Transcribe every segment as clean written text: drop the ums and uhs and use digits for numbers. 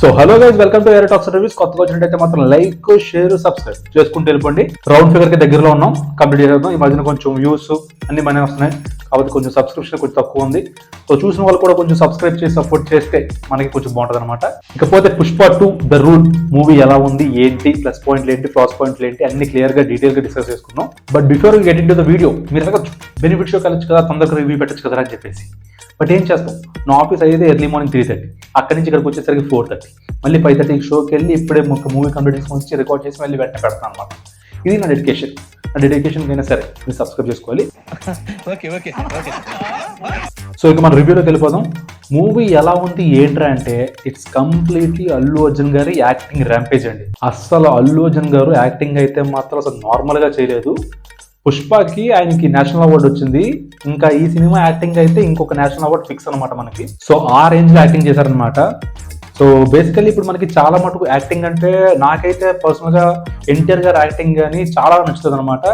So hello guys, welcome to air talks reviews. కొత్తగా వచ్చినట్టయితే మాత్రం లైక్, షేర్, సబ్స్క్రైబ్ చేసుకుంటూ వెళ్ళిపోండి. రౌండ్ ఫిగర్ కి దగ్గరలో ఉన్నాం, కంప్లీట్ చేద్దాం. ఈ మధ్యన కొంచెం వ్యూస్ అన్ని మనమే వస్తున్నాయి కాబట్టి కొంచెం సబ్స్క్రిప్షన్ కొంచెం తక్కువ ఉంది. సో చూసిన వాళ్ళు కూడా కొంచెం సబ్స్క్రైబ్ చేసి సపోర్ట్ చేస్తే మనకి కొంచెం బాగుంటుంది అనమాట. ఇకపోతే పుష్ప 2 ద రూల్ మూవీ ఎలా ఉంది, ఏంటి, ప్లస్ పాయింట్లు ఏంటి, ప్లస్ పాయింట్లు ఏంటి, అన్ని క్లియర్ గా డీటెయిల్ గా డిస్కస్ చేసుకుందాం. But before we get into the video, మీరు అడగచ్చు బెనిఫిట్ షో కలచ్చు కదా, తొందరగా రివ్యూ పెట్టచ్చు కదా అని చెప్పేసి. బట్ ఏం చేస్తాం, నా ఆఫీస్ అయితే ఎర్లీ మార్నింగ్ 3:30, అక్కడి నుంచి ఇక్కడికి వచ్చేసరికి 4:30, మళ్ళీ 5:30 షోకి వెళ్ళి ఇప్పుడే ఒక మూవీ కంప్లీట్ చేసుకొని రికార్డ్ చేసి మళ్ళీ వెంటనే పెడతాను అనమాట. ఇది నా డెడికేషన్. నా డెడికేషన్ అయినా సరే మీరు సబ్స్క్రైబ్ చేసుకోవాలి. సో ఇక మన రివ్యూలోకి వెళ్ళిపోదాం. మూవీ ఎలా ఉంది ఏంట్రా అంటే, ఇట్స్ కంప్లీట్లీ అల్లు అర్జున్ గారి యాక్టింగ్ ర్యాంపేజ్ అండి. అస్సలు అల్లు అర్జున్ గారు యాక్టింగ్ అయితే మాత్రం అసలు నార్మల్గా చేయలేదు. పుష్పకి ఆయనకి నేషనల్ అవార్డు వచ్చింది, ఇంకా ఈ సినిమా యాక్టింగ్ అయితే ఇంకొక నేషనల్ అవార్డు ఫిక్స్ అనమాట మనకి. సో ఆ రేంజ్ లో యాక్టింగ్ చేశారనమాట. సో బేసికల్లీ ఇప్పుడు మనకి చాలా మటుకు యాక్టింగ్ అంటే, నాకైతే పర్సనల్ గా ఎన్టీఆర్ గారి యాక్టింగ్ కానీ చాలా నచ్చుతుంది అనమాట.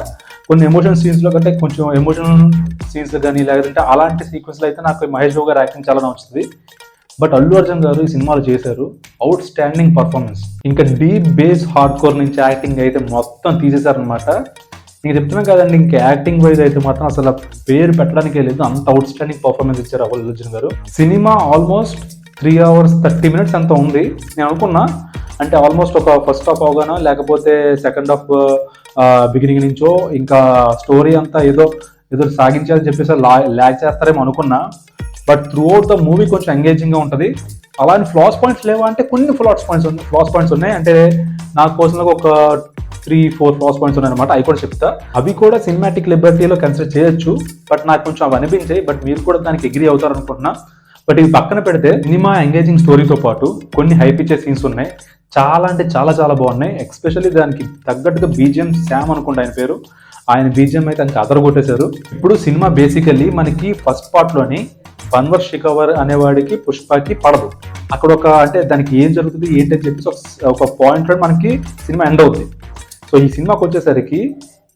కొన్ని ఎమోషన్ సీన్స్ లో కంటే కొంచెం ఎమోషనల్ సీన్స్ కానీ, లేదంటే అలాంటి సీక్వెన్స్ లో అయితే నాకు మహేష్ బాబు గారి యాక్టింగ్ చాలా నచ్చుతుంది. బట్ అల్లు అర్జున్ గారు ఈ సినిమాలు చేశారు అవుట్ స్టాండింగ్ పర్ఫార్మెన్స్. ఇంకా డీప్ బేస్ హార్డ్ కోర్ నుంచి యాక్టింగ్ అయితే మొత్తం తీసేశారనమాట. నేను చెప్తున్నాను కదండి, ఇంకా యాక్టింగ్ వైజ్ అయితే మాత్రం అసలు పేరు పెట్టడానికే లేదు, అంత అవుట్ స్టాండింగ్ పర్ఫార్మెన్స్ ఇచ్చారు అల్లు అర్జున్ గారు. సినిమా ఆల్మోస్ట్ 3 hours 30 minutes అంత ఉంది. నేను అనుకున్నా అంటే ఆల్మోస్ట్ ఒక ఫస్ట్ హాఫ్ అవగానో లేకపోతే సెకండ్ హాఫ్ బిగినింగ్ నుంచో ఇంకా స్టోరీ అంతా ఏదో సాగించాలని చెప్పేసి ల్యాగ్ చేస్తారేమో అనుకున్నా. But through out the movie కొంచెం ఎంగేజింగ్గా ఉంటుంది. అలానే ఫ్లాస్ పాయింట్స్ లేవా అంటే కొన్ని ఫ్లాస్ పాయింట్స్ ఉన్నాయి. అంటే నాకు పర్సనల్గా ఒక 3-4 ఫ్లాస్ పాయింట్స్ ఉన్నాయన్నమాట. అవి కూడా చెప్తా. అవి కూడా సినిమాటిక్ లిబర్టీలో కన్సిడర్ చేయొచ్చు, బట్ నాకు కొంచెం అవి అనిపించాయి. బట్ మీరు కూడా దానికి అగ్రీ అవుతారు అనుకుంటున్నా. బట్ ఇవి పక్కన పెడితే సినిమా ఎంగేజింగ్ స్టోరీతో పాటు కొన్ని హైప్ ఇచ్చే సీన్స్ ఉన్నాయి. చాలా అంటే చాలా చాలా బాగున్నాయి. ఎస్పెషల్లీ దానికి తగ్గట్టుగా బీజిఎం శామ్ అనుకుంటా ఆయన పేరు, ఆయన బీజిఎం అయితే దానికి అదరగొట్టేశారు. ఇప్పుడు సినిమా బేసికల్లీ మనకి ఫస్ట్ పార్ట్లోని బన్వర్ షికవర్ అనేవాడికి పుష్పకి పడదు. అక్కడ ఒక అంటే దానికి ఏం జరుగుతుంది ఏంటని చెప్పేసి ఒక పాయింట్ లో మనకి సినిమా ఎండ్ అవుతుంది. సో ఈ సినిమాకి వచ్చేసరికి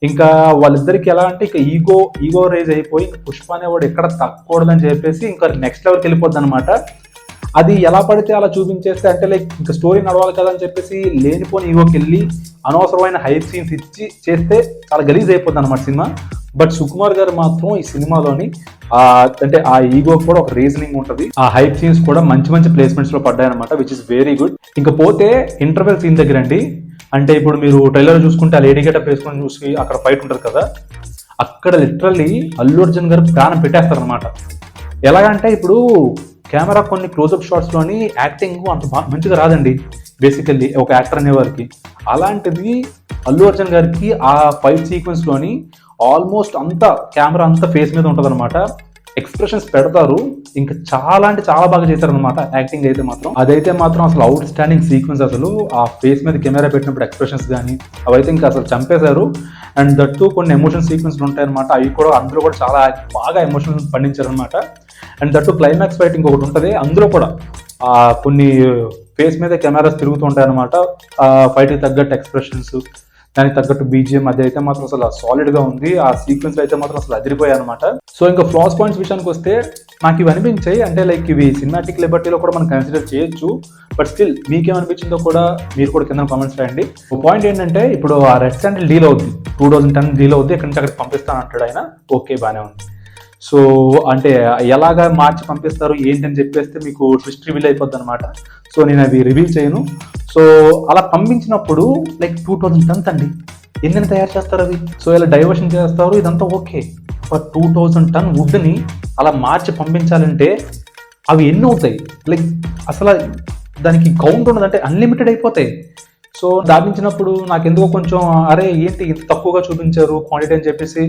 ఇంకా వాళ్ళిద్దరికి ఎలా అంటే ఇక ఈగో రేజ్ అయిపోయి పుష్ప అనేవాడు ఎక్కడ తగ్గకూడదని చెప్పేసి ఇంకా నెక్స్ట్ లెవెల్కి వెళ్ళిపోద్ది అనమాట. అది ఎలా పడితే అలా చూపించేస్తే అంటే లైక్ ఇంకా స్టోరీ నడవాలి కదా అని చెప్పేసి లేనిపోని ఈగోకి వెళ్ళి అనవసరమైన హైప్ సీన్స్ ఇచ్చి చేస్తే చాలా గలీజ్ అయిపోద్ది అనమాట సినిమా. బట్ సుకుమార్ గారు మాత్రం ఈ సినిమాలోని అంటే ఆ ఈగో కూడా ఒక రీజనింగ్ ఉంటుంది. ఆ హైప్ సీన్స్ కూడా మంచి మంచి ప్లేస్మెంట్స్ లో పడ్డాయి అనమాట, విచ్ ఇస్ వెరీ గుడ్. ఇంకా పోతే ఇంటర్వెల్ సీన్ దగ్గర అండి, అంటే ఇప్పుడు మీరు ట్రైలర్ చూసుకుంటే ఆ లేడీ గెటప్ వేసుకొని చూసి అక్కడ ఫైట్ ఉంటుంది కదా, అక్కడ లిటరల్లీ అల్లు అర్జున్ గారు ప్రాణం పెట్టేస్తారు అనమాట. ఎలాగంటే ఇప్పుడు కెమెరా కొన్ని క్లోజప్ షాట్స్ లోని యాక్టింగ్ అంత మంచిగా రాదండి బేసికల్లీ ఒక యాక్టర్ అనేవారికి. అలాంటిది అల్లు అర్జున్ గారికి ఆ ఫైట్ సీక్వెన్స్ లోని ఆల్మోస్ట్ అంతా కెమెరా అంతా ఫేస్ మీద ఉంటుంది అనమాట. ఎక్స్ప్రెషన్స్ పెడతారు, ఇంకా చాలా అంటే చాలా బాగా చేశారనమాట యాక్టింగ్ అయితే మాత్రం. అదైతే మాత్రం అసలు అవుట్ స్టాండింగ్ సీక్వెన్స్. అసలు ఆ ఫేస్ మీద కెమెరా పెట్టినప్పుడు ఎక్స్ప్రెషన్స్ కానీ అవైతే ఇంకా అసలు చంపేశారు. అండ్ దట్టు కొన్ని ఎమోషన్ సీక్వెన్స్ ఉంటాయన్నమాట, అవి కూడా అందులో కూడా చాలా బాగా ఎమోషన్ పండించారనమాట. అండ్ దట్టు క్లైమాక్స్ ఫైట్ ఇంకొకటి ఉంటుంది, అందులో కూడా కొన్ని ఫేస్ మీద కెమెరాస్ తిరుగుతూ ఉంటాయన్నమాట. ఫైట్కి తగ్గట్టు ఎక్స్ప్రెషన్స్, దానికి తగ్గట్టు బీజిఎం, అది అయితే మాత్రం అసలు సాలిడ్ గా ఉంది. ఆ సీక్వెన్స్ అయితే మాత్రం అసలు అదిరిపోయాయి అనమాట. సో ఇంకా ఫ్లాస్ పాయింట్స్ విషయానికి వస్తే నాకు ఇవి అనిపించాయి అంటే లైక్ ఇవి సినిమాటిక్ లిబర్టీలో కూడా మనం కన్సిడర్ చేయొచ్చు. బట్ స్టిల్ మీకేమనిపించిందో కూడా మీరు కూడా కింద కామెంట్స్ రాయండి. ఒక పాయింట్ ఏంటంటే, ఇప్పుడు ఆ రెడ్ శాండిల్ డీల్ అవుద్ది, 2010 డీల్ అవుద్ది, ఎక్కడి నుంచి అక్కడికి పంపిస్తాను అంటాడు ఆయన. ఓకే, బాగానే ఉంది. సో అంటే ఎలాగా మార్చి పంపిస్తారు ఏంటని చెప్పేస్తే మీకు ట్విస్ట్ రివీల్ అయిపోద్ది అనమాట. సో నేను అవి రివీల్ చేయను. సో అలా పంపించినప్పుడు లైక్ 2010 అండి, ఎన్ని తయారు చేస్తారు అవి? సో ఇలా డైవర్షన్ చేస్తారు, ఇదంతా ఓకే. బట్ 2000 ton వుడ్ని అలా మార్చి పంపించాలంటే అవి ఎన్ని అవుతాయి? లైక్ అసలు దానికి కౌంట్ ఉండదు, అంటే అన్లిమిటెడ్ అయిపోతాయి. సో దాపించినప్పుడు నాకు ఎందుకో కొంచెం అరే ఏంటి ఇంత తక్కువగా చూపించారు క్వాంటిటీ అని చెప్పేసి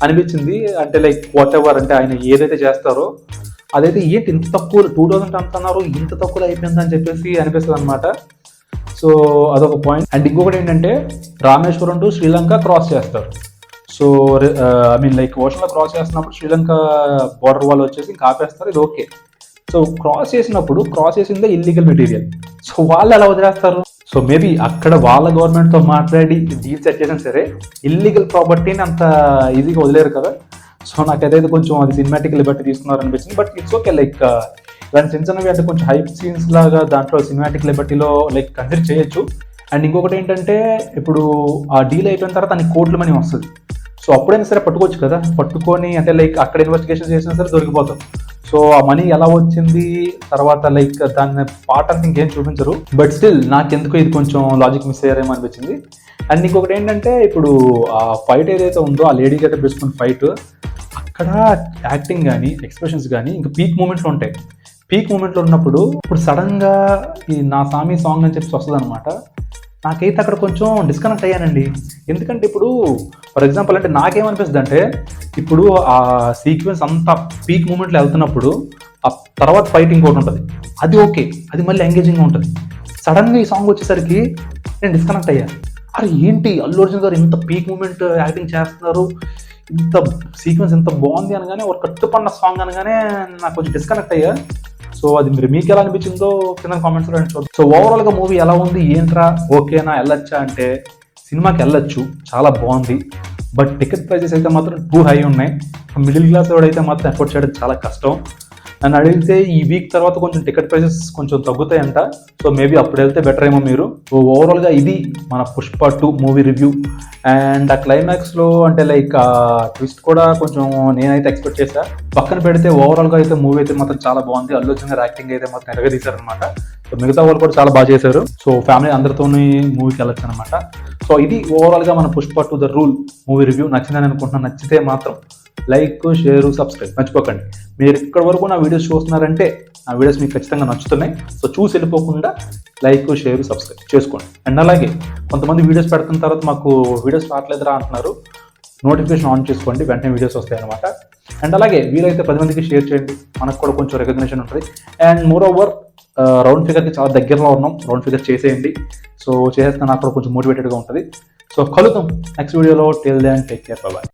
అనిపించింది. అంటే లైక్ వాట్ ఎవర్, అంటే ఆయన ఏదైతే చేస్తారో అదైతే ఏంటి ఇంత తక్కువ 2000 tons అన్నారు, ఇంత తక్కువలో అయిపోయిందని చెప్పేసి అనిపిస్తుంది అనమాట. సో అదొక పాయింట్. అండ్ ఇంకొకటి ఏంటంటే, రామేశ్వరం టు శ్రీలంక క్రాస్ చేస్తారు. సో ఐ మీన్ లైక్ ఓషన్లో క్రాస్ చేస్తున్నప్పుడు శ్రీలంక బార్డర్ వాళ్ళు వచ్చేసి ఇంకా ఆపేస్తారు, ఇది ఓకే. సో క్రాస్ చేసిందే ఇల్లీగల్ మెటీరియల్. సో వాళ్ళు ఎలా వదిలేస్తారు? సో మేబీ అక్కడ వాళ్ళ గవర్నమెంట్తో మాట్లాడి డీల్ సెట్ చేసినా సరే ఇల్లీగల్ ప్రాపర్టీని అంత ఈజీగా వదిలేరు కదా. సో నాకైతే కొంచెం అది సినిమాటిక్ లిబర్టీ తీసుకున్నారు అనిపించింది. బట్ ఇట్స్ ఓకే, లైక్ ఇలాంటి చిన్న చిన్నవి అంటే కొంచెం హైప్ సీన్స్ లాగా దాంట్లో సినిమాటిక్ లిబర్టీలో లైక్ కన్సిడర్ చేయొచ్చు. అండ్ ఇంకొకటి ఏంటంటే ఇప్పుడు ఆ డీల్ అయిపోయిన తర్వాత దానికి కోట్ల మనీ వస్తుంది. సో అప్పుడైనా సరే పట్టుకోవచ్చు కదా, పట్టుకొని అంటే లైక్ అక్కడ ఇన్వెస్టిగేషన్ చేసినా సరే దొరికిపోతాం. సో ఆ మనీ ఎలా వచ్చింది తర్వాత లైక్ దాన్ని పార్ట్ అంతా ఇంకేం చూపించరు. బట్ స్టిల్ నాకెందుకో ఇది కొంచెం లాజిక్ మిస్ అయ్యారేమో అనిపించింది. అండ్ ఇంకొకటి ఏంటంటే ఇప్పుడు ఆ ఫైట్ ఏదైతే ఉందో ఆ లేడీ గట్ట బేసుకున్న ఫైట్, అక్కడ యాక్టింగ్ కానీ ఎక్స్ప్రెషన్స్ కానీ ఇంకా పీక్ మూమెంట్లో ఉంటాయి. పీక్ మూమెంట్లో ఉన్నప్పుడు ఇప్పుడు సడన్గా ఈ నా సామి సాంగ్ అని చెప్పి వస్తుంది అనమాట. నాకైతే అక్కడ కొంచెం డిస్కనెక్ట్ అయ్యానండి. ఎందుకంటే ఇప్పుడు ఫర్ ఎగ్జాంపుల్ అంటే నాకేమనిపిస్తుంది అంటే ఇప్పుడు ఆ సీక్వెన్స్ అంతా పీక్ మూమెంట్లో వెళ్తున్నప్పుడు ఆ తర్వాత ఫైట్ ఇంకోటి ఉంటుంది, అది ఓకే, అది మళ్ళీ ఎంగేజింగ్గా ఉంటుంది. సడన్గా ఈ సాంగ్ వచ్చేసరికి నేను డిస్కనెక్ట్ అయ్యాను. అరే ఏంటి అల్లు అర్జున్ గారు ఇంత పీక్ మూమెంట్ యాక్టింగ్ చేస్తున్నారు, ఇంత సీక్వెన్స్ ఎంత బాగుంది అనగానే ఒక కట్టుపన్న సాంగ్ అనగానే నాకు కొంచెం డిస్కనెక్ట్ అయ్యా. సో అది మీకు ఎలా అనిపించిందో కింద కామెంట్స్లో చూడండి. సో ఓవరాల్గా మూవీ ఎలా ఉంది ఏంట్రా ఓకేనా వెళ్ళొచ్చా అంటే సినిమాకి వెళ్ళొచ్చు, చాలా బాగుంది. బట్ టికెట్ ప్రైజెస్ అయితే మాత్రం టూ హై ఉన్నాయి. మిడిల్ క్లాస్ వాడైతే మాత్రం ఎఫోర్డ్ చేయడం చాలా కష్టం. నన్ను అడిగితే ఈ వీక్ తర్వాత కొంచెం టికెట్ ప్రైసెస్ కొంచెం తగ్గుతాయంట. సో మేబీ అప్పుడు వెళ్తే బెటర్ ఏమో మీరు. సో ఓవరాల్గా ఇది మన పుష్ప 2 మూవీ రివ్యూ. అండ్ ఆ క్లైమాక్స్లో అంటే లైక్ ట్విస్ట్ కూడా కొంచెం నేనైతే ఎక్స్పెక్ట్ చేశా. పక్కన పెడితే ఓవరాల్గా అయితే మూవీ అయితే మాత్రం చాలా బాగుంది. అల్లు అర్జున్ గారు యాక్టింగ్ అయితే మాత్రం ఎరగదీశారనమాట. సో మిగతా వాళ్ళు కూడా చాలా బాగా చేశారు. సో ఫ్యామిలీ అందరితోని మూవీకి వెళ్ళొచ్చు అనమాట. సో ఇది ఓవరాల్గా మన Pushpa 2 the rule movie review. నచ్చిందని అనుకుంటున్నాను. నచ్చితే మాత్రం లైక్, షేర్, సబ్స్క్రైబ్ మర్చిపోకండి. మీరు ఇక్కడ వరకు నా వీడియోస్ చూస్తున్నారంటే నా వీడియోస్ మీకు ఖచ్చితంగా నచ్చుతున్నాయి. సో చూసి వెళ్ళిపోకుండా లైక్, షేర్, సబ్స్క్రైబ్ చేసుకోండి. అండ్ అలాగే కొంతమంది వీడియోస్ పెడుతున్న తర్వాత మాకు వీడియోస్ రావట్లేదురా అంటున్నారు, నోటిఫికేషన్ ఆన్ చేసుకోండి, వెంటనే వీడియోస్ వస్తాయి అనమాట. అండ్ అలాగే వీలైతే 10 మందికి షేర్ చేయండి, మనకు కూడా కొంచెం రికగ్నిషన్ ఉంటుంది. అండ్ మోర్ ఓవర్ రౌండ్ ఫిగర్కి చాలా దగ్గరలో ఉన్నాం, రౌండ్ ఫిగర్ చేసేయండి. సో చేస్తే నాకు కూడా కొంచెం మోటివేటెడ్గా ఉంటుంది. సో కలుద్దాం నెక్స్ట్ వీడియోలో. Till then take care, by.